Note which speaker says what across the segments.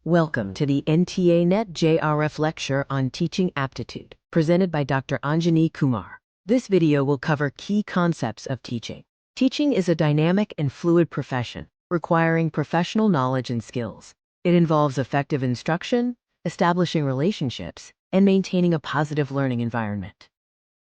Speaker 1: Welcome to the NTA Net JRF lecture on teaching aptitude, presented by Dr. Anjani Kumar. This video will cover key concepts of teaching. Teaching is a dynamic and fluid profession, requiring professional knowledge and skills. It involves effective instruction, establishing relationships, and maintaining a positive learning environment.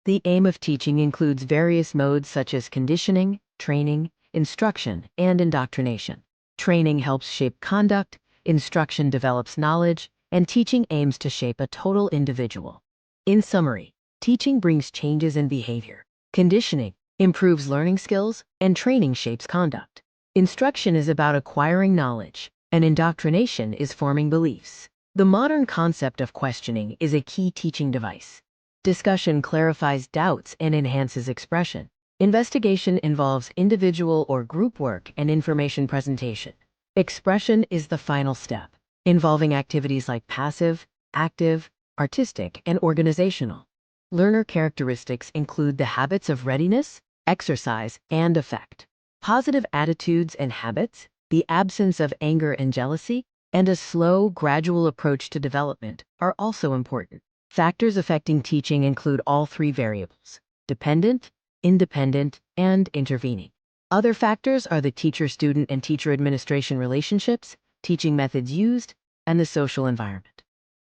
Speaker 1: The aim of teaching includes various modes such as conditioning, training, instruction, and indoctrination. Training helps shape conduct, instruction develops knowledge, and teaching aims to shape a total individual. In summary, teaching brings changes in behavior. Conditioning improves learning skills, and training shapes conduct. Instruction is about acquiring knowledge, and indoctrination is forming beliefs. The modern concept of questioning is a key teaching device. Discussion clarifies doubts and enhances expression. Investigation involves individual or group work and information presentation. Expression is the final step, involving activities like passive, active, artistic, and organizational. Learner characteristics include the habits of readiness, exercise, and effect. Positive attitudes and habits, the absence of anger and jealousy, and a slow, gradual approach to development are also important. Factors affecting teaching include all three variables: dependent, independent, and intervening. Other factors are the teacher-student and teacher-administration relationships, teaching methods used, and the social environment.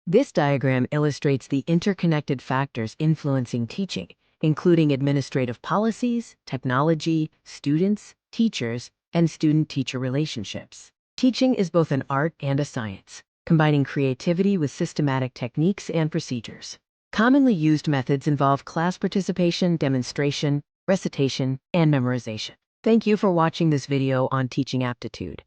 Speaker 1: This diagram illustrates the interconnected factors influencing teaching, including administrative policies, technology, students, teachers, and student-teacher relationships. Teaching is both an art and a science, combining creativity with systematic techniques and procedures. Commonly used methods involve class participation, demonstration, recitation, and memorization. Thank you for watching this video on teaching aptitude.